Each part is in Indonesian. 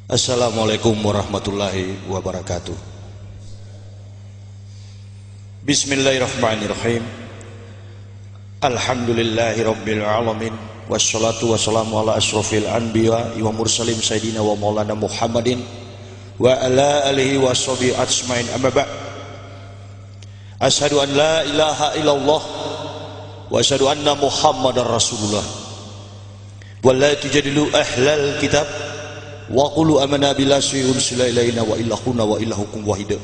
Assalamualaikum warahmatullahi wabarakatuh. Bismillahirrahmanirrahim. Alhamdulillahi rabbil alamin. Wassalatu wassalamu ala asrofil anbiya wa mursalim sayyidina wa maulana Muhammadin wa ala alihi wa sahbihi ajmain, amma ba'd. Asyhadu an la ilaha illallah wa asyhadu anna Muhammadar Rasulullah. Wa la tujadilu ahlal kitab wa qulu amanna billahi ursila ilaina wa ilahuna wa ilahukum wahid.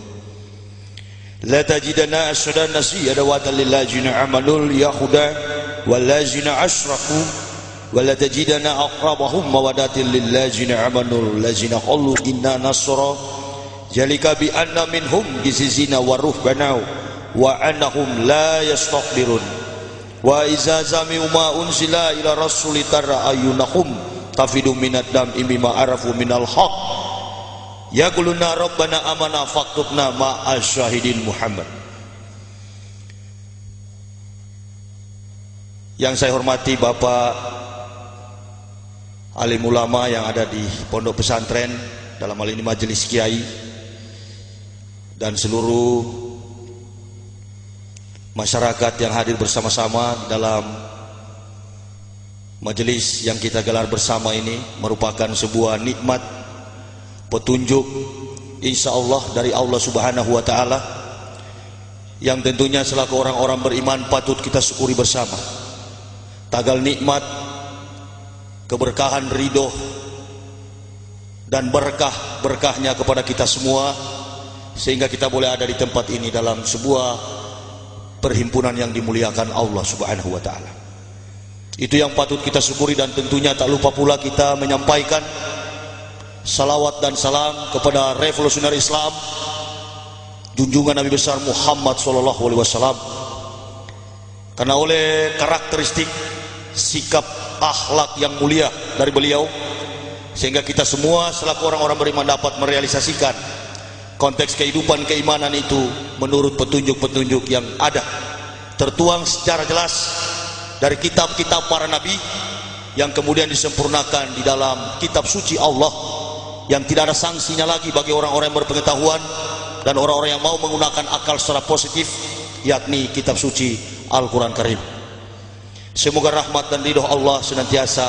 La tajidana ashadan nasi adawatan lil ladzina amanul yahuda wal ladzina asyraku wa la tajidana aqrabahum mawaddatil lil ladzina amanul ladzina qalu inna nasra jalika bi anna minhum gizizina wa ruhbana wa annahum la yastakbirun wa iza zami'u ma unzila ila rasuli tara ayunahum tafidu minad dam imma arafu minal haq yaquluna rabbana amana faktubna ma'as syahidin Muhammad. Yang saya hormati Bapak alim ulama yang ada di pondok pesantren, dalam hal ini majelis kiai, dan seluruh masyarakat yang hadir bersama-sama dalam majelis yang kita gelar bersama ini merupakan sebuah nikmat petunjuk insyaallah dari Allah Subhanahu wa taala yang tentunya selaku orang-orang beriman patut kita syukuri bersama. Tagal nikmat, keberkahan, ridho dan berkah-berkahnya kepada kita semua sehingga kita boleh ada di tempat ini dalam sebuah perhimpunan yang dimuliakan Allah Subhanahu wa taala. Itu yang patut kita syukuri, dan tentunya tak lupa pula kita menyampaikan salawat dan salam kepada revolusioner Islam junjungan Nabi besar Muhammad SAW, karena oleh karakteristik sikap akhlak yang mulia dari beliau sehingga kita semua selaku orang-orang beriman dapat merealisasikan konteks kehidupan keimanan itu menurut petunjuk-petunjuk yang ada tertuang secara jelas dari kitab-kitab para nabi yang kemudian disempurnakan di dalam kitab suci Allah yang tidak ada sanksinya lagi bagi orang-orang yang berpengetahuan dan orang-orang yang mau menggunakan akal secara positif, yakni kitab suci Al-Quran Karim. Semoga rahmat dan ridho Allah senantiasa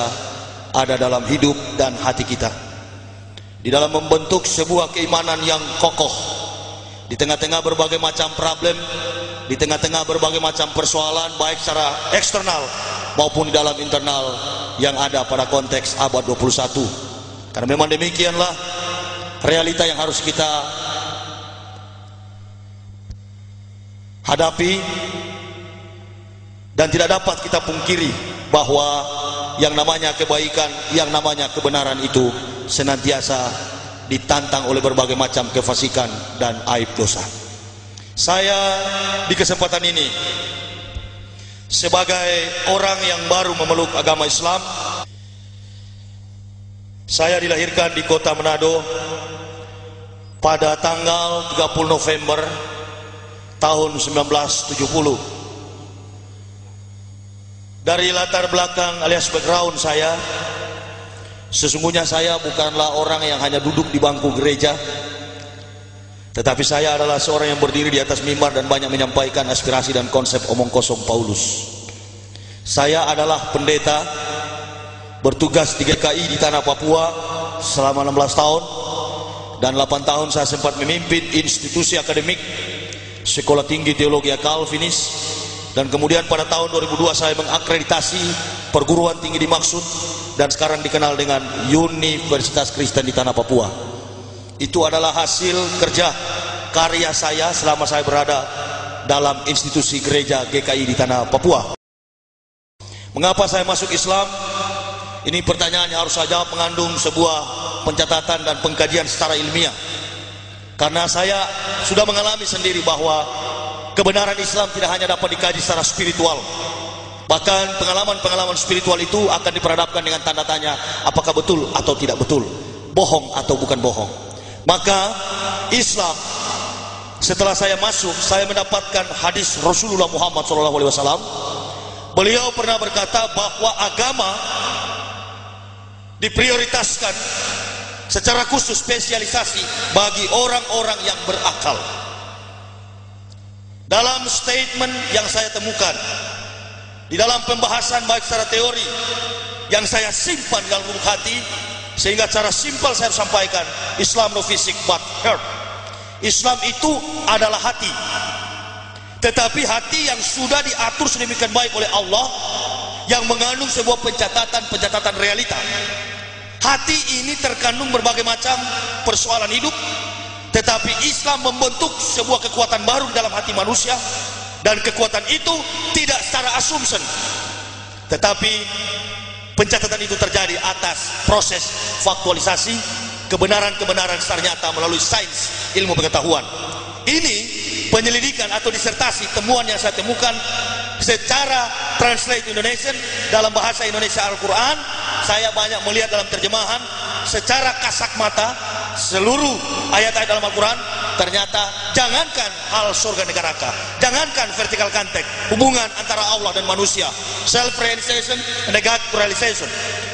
ada dalam hidup dan hati kita di dalam membentuk sebuah keimanan yang kokoh di tengah-tengah berbagai macam problem, di tengah-tengah berbagai macam persoalan baik secara eksternal maupun di dalam internal yang ada pada konteks abad 21. Karena memang demikianlah realita yang harus kita hadapi, dan tidak dapat kita pungkiri bahwa yang namanya kebaikan, yang namanya kebenaran itu senantiasa ditantang oleh berbagai macam kefasikan dan aib dosa. Saya di kesempatan ini sebagai orang yang baru memeluk agama Islam, saya dilahirkan di kota Manado pada tanggal 30 November tahun 1970. Dari latar belakang alias background saya, sesungguhnya saya bukanlah orang yang hanya duduk di bangku gereja, tetapi saya adalah seorang yang berdiri di atas mimbar dan banyak menyampaikan aspirasi dan konsep omong kosong Paulus. Saya adalah pendeta bertugas di GKI di tanah Papua selama 16 tahun, dan 8 tahun saya sempat memimpin institusi akademik Sekolah Tinggi Teologi Calvinis, dan kemudian pada tahun 2002 saya mengakreditasi perguruan tinggi dimaksud dan sekarang dikenal dengan Universitas Kristen di tanah Papua. Itu adalah hasil kerja karya saya selama saya berada dalam institusi gereja GKI di tanah Papua. Mengapa saya masuk Islam? Ini pertanyaan yang harus saya jawab mengandung sebuah pencatatan dan pengkajian secara ilmiah. Karena saya sudah mengalami sendiri bahwa kebenaran Islam tidak hanya dapat dikaji secara spiritual, bahkan pengalaman-pengalaman spiritual itu akan diperhadapkan dengan tanda tanya apakah betul atau tidak betul, bohong atau bukan bohong. Maka Islam, setelah saya masuk, saya mendapatkan hadis Rasulullah Muhammad SAW. Beliau pernah berkata bahwa agama diprioritaskan secara khusus spesialisasi bagi orang-orang yang berakal. Dalam statement yang saya temukan, di dalam pembahasan baik secara teori yang saya simpan dalam lubuk hati, sehingga cara simpel saya sampaikan, Islam no fisik but heart. Islam itu adalah hati, tetapi hati yang sudah diatur sedemikian baik oleh Allah, yang mengandung sebuah pencatatan realita. Hati ini terkandung berbagai macam persoalan hidup, tetapi Islam membentuk sebuah kekuatan baru di dalam hati manusia, dan kekuatan itu tidak secara assumption, tetapi pencatatan itu terjadi atas proses faktualisasi kebenaran-kebenaran secara nyata melalui sains ilmu pengetahuan. Ini penyelidikan atau disertasi temuan yang saya temukan secara translate Indonesian dalam bahasa Indonesia Al-Quran. Saya banyak melihat dalam terjemahan secara kasat mata seluruh ayat-ayat dalam Al-Quran. Ternyata jangankan hal surga neraka, jangankan vertical contact, hubungan antara Allah dan manusia, self realization and God realization,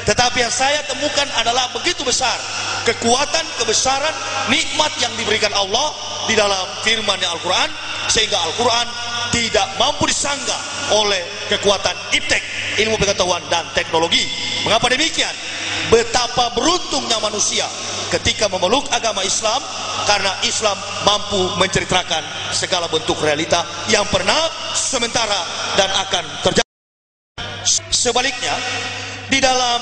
tetapi yang saya temukan adalah begitu besar kekuatan, kebesaran, nikmat yang diberikan Allah di dalam firman-Nya Al-Quran, sehingga Al-Quran tidak mampu disanggah oleh kekuatan iptek, ilmu pengetahuan dan teknologi. Mengapa demikian? Betapa beruntungnya manusia ketika memeluk agama Islam, karena Islam mampu menceritakan segala bentuk realita yang pernah, sementara, dan akan terjadi. Sebaliknya, di dalam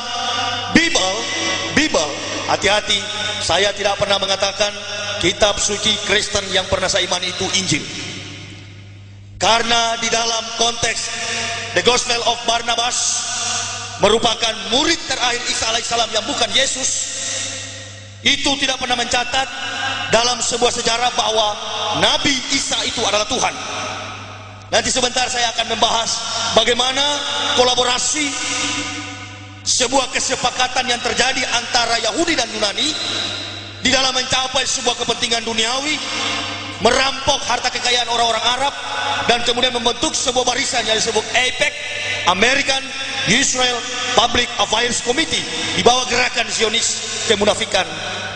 Bible, hati-hati, saya tidak pernah mengatakan kitab suci Kristen yang pernah saya imani itu Injil. Karena di dalam konteks The Gospel of Barnabas merupakan murid terakhir Isa alaihissalam yang bukan Yesus, itu tidak pernah mencatat dalam sebuah sejarah bahwa Nabi Isa itu adalah Tuhan. Nanti sebentar saya akan membahas bagaimana kolaborasi sebuah kesepakatan yang terjadi antara Yahudi dan Yunani di dalam mencapai sebuah kepentingan duniawi, merampok harta kekayaan orang-orang Arab, dan kemudian membentuk sebuah barisan yang disebut AIPAC, American Israel Public Affairs Committee, di bawah gerakan Zionis kemunafikan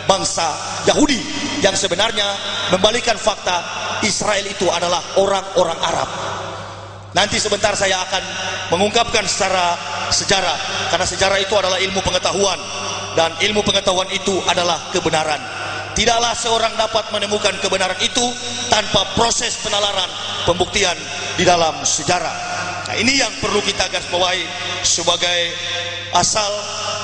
bangsa Yahudi yang sebenarnya membalikan fakta Israel itu adalah orang-orang Arab. Nanti sebentar saya akan mengungkapkan secara sejarah, karena sejarah itu adalah ilmu pengetahuan, dan ilmu pengetahuan itu adalah kebenaran. Tidaklah seorang dapat menemukan kebenaran itu tanpa proses penalaran, pembuktian di dalam sejarah. Nah, ini yang perlu kita garis bawahi sebagai asal,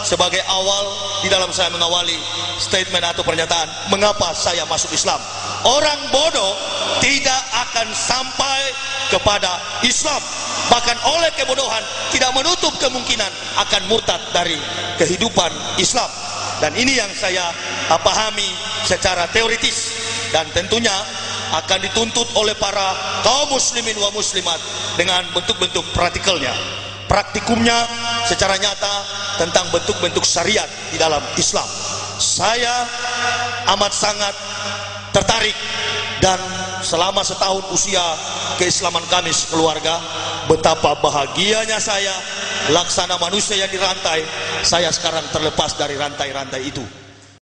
sebagai awal di dalam saya mengawali statement atau pernyataan mengapa saya masuk Islam. Orang bodoh tidak akan sampai kepada Islam, bahkan oleh kebodohan tidak menutup kemungkinan akan murtad dari kehidupan Islam. Dan ini yang saya pahami secara teoritis, dan tentunya akan dituntut oleh para kaum muslimin wa muslimat dengan bentuk-bentuk praktikalnya, praktikumnya secara nyata tentang bentuk-bentuk syariat di dalam Islam. Saya amat sangat tertarik, dan selama setahun usia keislaman kami sekeluarga, betapa bahagianya saya, laksana manusia yang dirantai, saya sekarang terlepas dari rantai-rantai itu.